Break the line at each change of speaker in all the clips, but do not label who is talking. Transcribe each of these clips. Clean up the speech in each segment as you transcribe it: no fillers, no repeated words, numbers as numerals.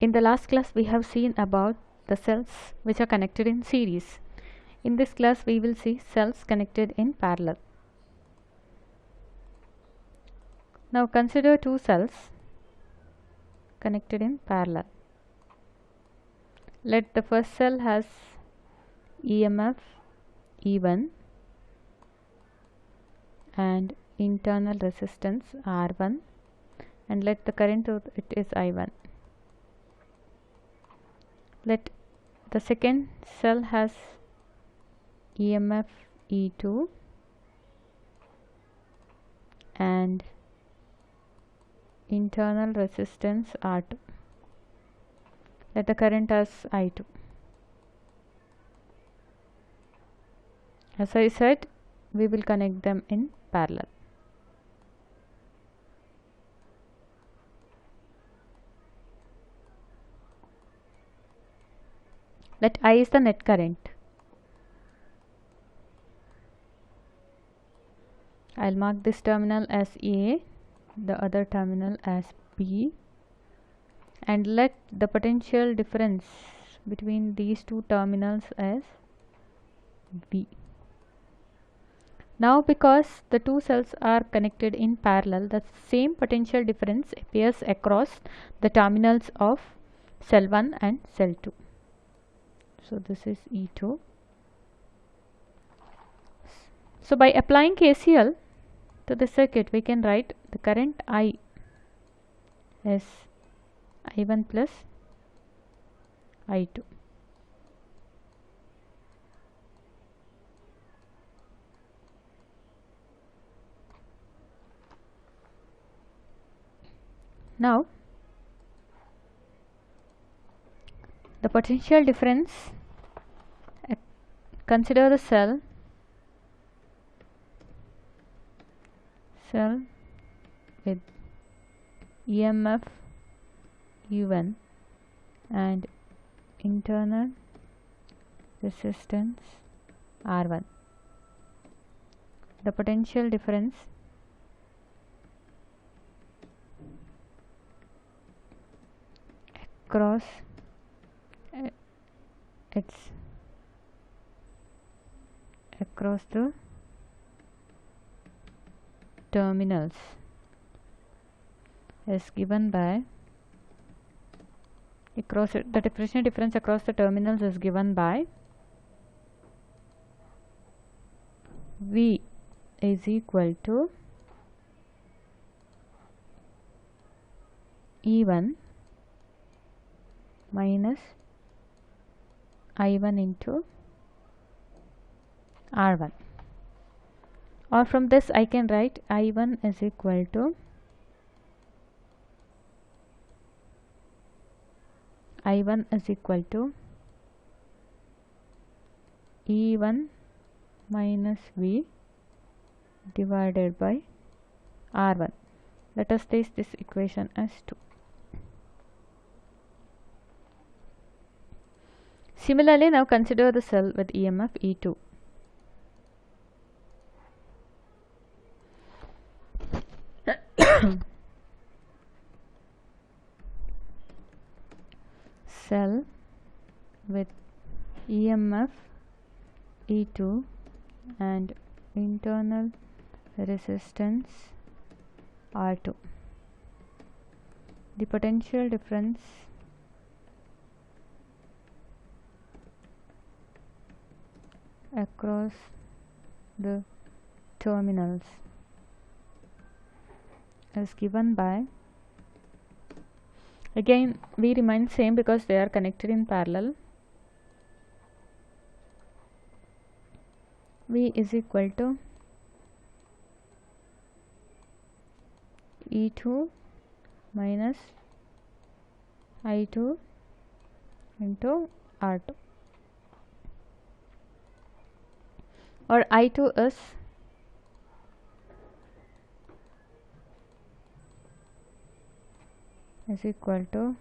In the last class we have seen about the cells which are connected in series. In this class we will see cells connected in parallel. Now consider two cells connected in parallel. Let the first cell has EMF E1 and internal resistance R1, and let the current of it is I1. Let the second cell has EMF E2 and internal resistance R2. Let the current as I2. As I said, we will connect them in parallel. Let I is the net current. I'll mark this terminal as A, the other terminal as B, and let the potential difference between these two terminals as V. Now because the two cells are connected in parallel, the same potential difference appears across the terminals of cell 1 and cell 2. So this is E2. So by applying KCL to the circuit, we can write the current I is I1 plus I2. Now the potential difference, consider the cell with EMF E1 and internal resistance R1. The potential difference across the terminals is given by the potential difference across the terminals is given by V is equal to E1 minus I1 into R1, or from this I can write I1 is equal to E1 minus V divided by R1. Let us take this equation as 2. Similarly, now consider the cell with EMF E2. Cell with EMF E2 and internal resistance R2. The potential difference across the terminals is given by, again we remain same because they are connected in parallel, V is equal to E2 minus I2 into R2, or I2 is equal to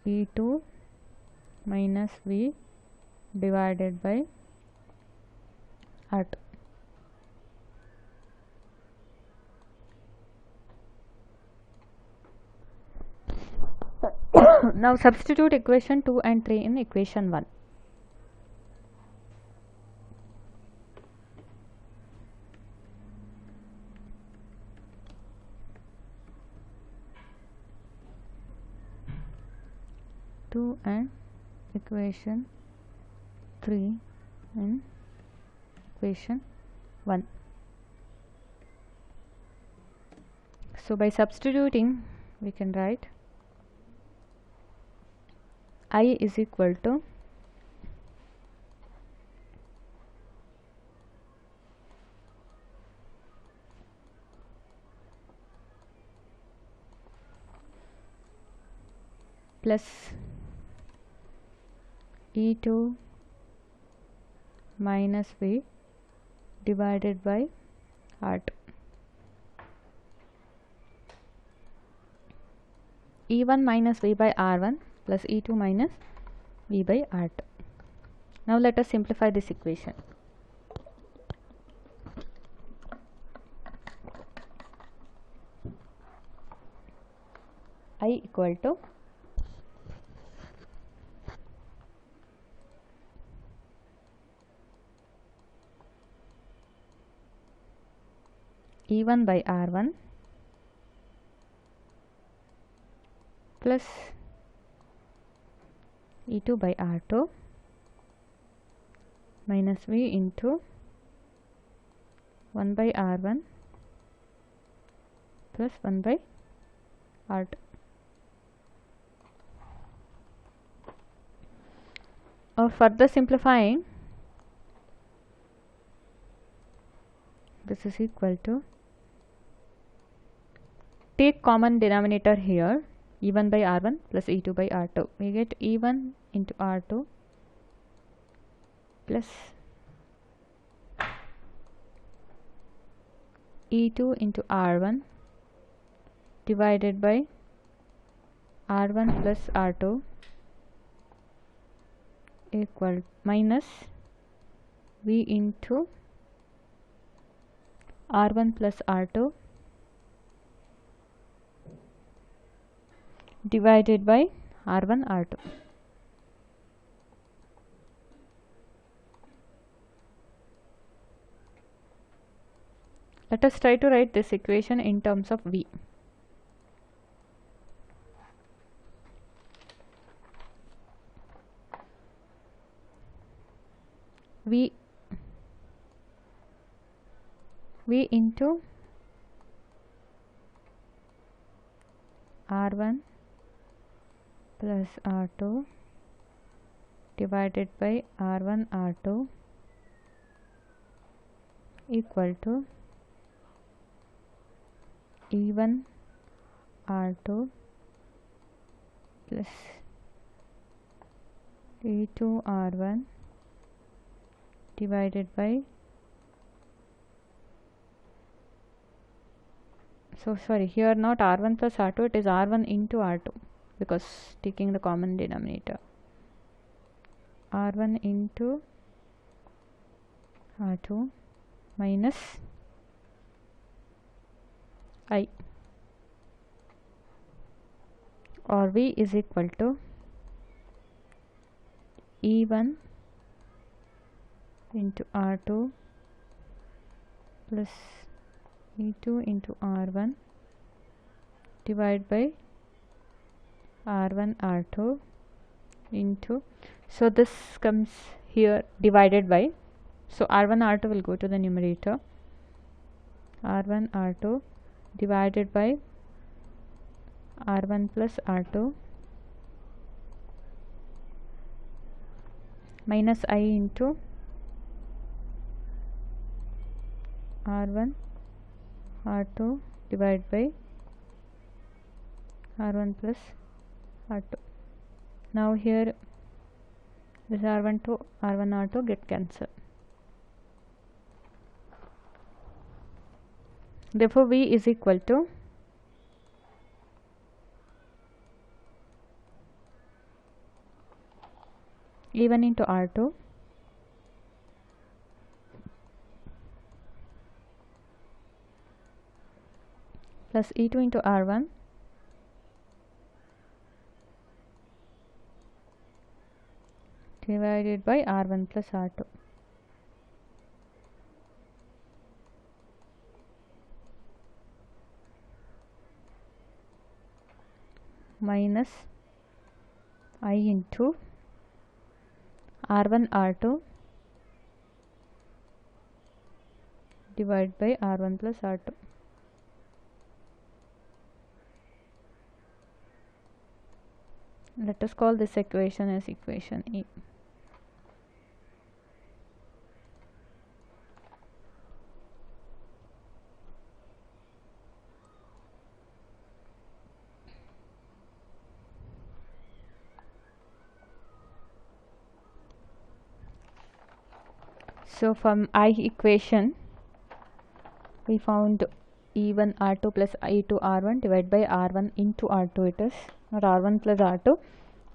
E2 minus V divided by R2. Now substitute equation 2 and 3 in equation 1. And equation 3 in equation 1. So by substituting we can write I is equal to plus E2 minus V divided by R2. E1 minus V by R1 plus E2 minus V by R2. Now let us simplify this equation. I equal to E1 by R1 plus E2 by R2 minus V into 1 by R1 plus 1 by R2. Further simplifying, this is equal to, take common denominator here, E1 by R1 plus E2 by R2. We get E1 into R2 plus E2 into R1 divided by R1 plus R2 equal minus V into R1 plus R2 divided by R1 R2. Let us try to write this equation in terms of V. V into R1 plus R2 divided by R1 R2 equal to E1 R2 plus E2 R1 divided by, so sorry, here not R1 plus R2, it is R1 into R2 because taking the common denominator, R1 into R2 minus I, or V is equal to E1 into R2 plus E2 into R1 divided by R1 R2 into, so this comes here divided by, so R1 R2 will go to the numerator, R1 R2 divided by R1 plus R2 minus I into R1 R2 divided by R1 plus R2. Now here this R1 to R1 R2 get cancelled. Therefore V is equal to E1 into R2 plus E2 into R1 divided by R1 plus R2. Minus I into R1 R2 divided by R1 plus R2. Let us call this equation as equation E. So from I equation we found E1 R2 plus E2 R1 divided by R1 into R2, it is, not R1 plus R2,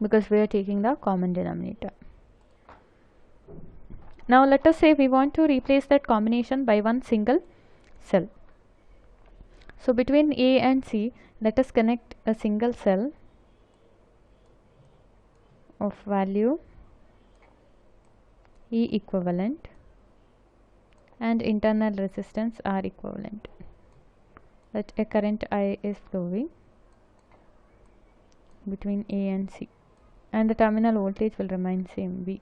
because we are taking the common denominator. Now let us say we want to replace that combination by one single cell. So between A and C, let us connect a single cell of value E equivalent and internal resistance R equivalent. That a current I is flowing between A and C, and the terminal voltage will remain same, V.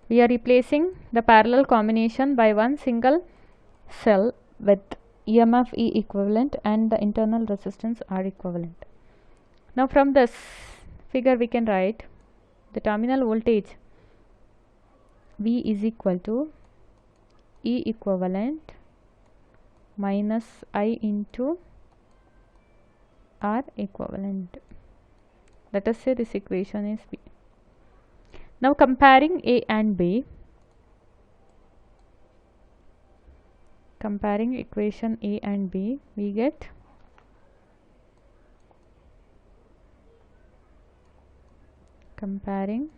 We are replacing the parallel combination by one single cell with EMF E equivalent and the internal resistance R equivalent. Now from this figure we can write the terminal voltage V is equal to E equivalent minus I into R equivalent. Let us say this equation is V. Now comparing A and B, comparing equation A and B, we get comparing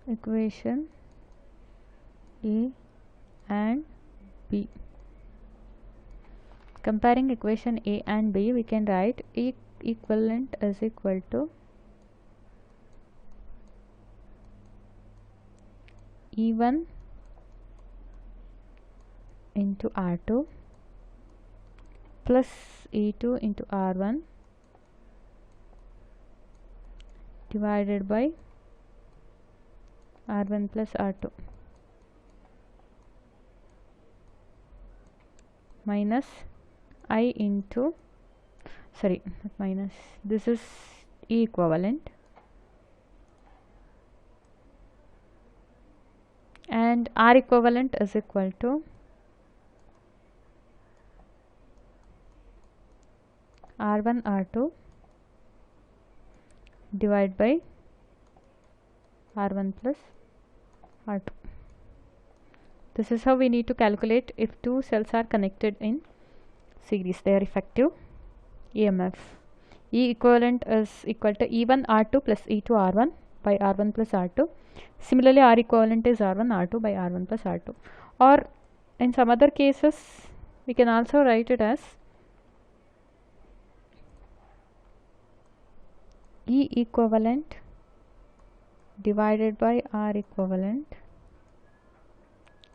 equation A and B. Comparing equation A and B, we can write E equivalent is equal to E1 into R2 plus E2 into R1 divided by R1 plus R2 minus I into, sorry, not minus, this is E equivalent, and R equivalent is equal to R1 R2 divided by R1 plus R2. This is how we need to calculate if two cells are connected in series, their effective EMF. E equivalent is equal to E1 R2 plus E2 R1 by R1 plus R2. Similarly, R equivalent is R1 R2 by R1 plus R2. Or in some other cases, we can also write it as E equivalent divided by R equivalent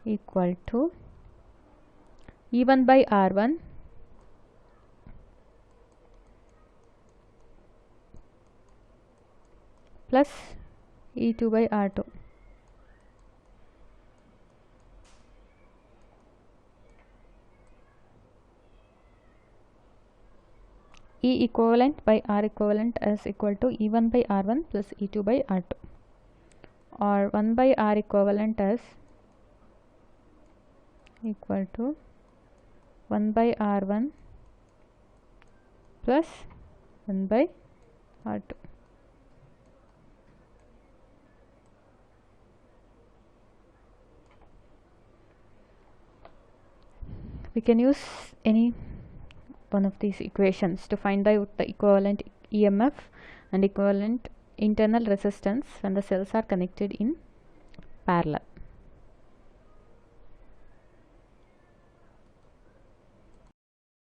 equal to E1 by R1 plus E2 by R2. E equivalent by R equivalent is equal to E1 by R1 plus E2 by R2, or 1 by R equivalent is equal to 1 by R1 plus 1 by R2. We can use any one of these equations to find out the equivalent EMF and equivalent internal resistance when the cells are connected in parallel.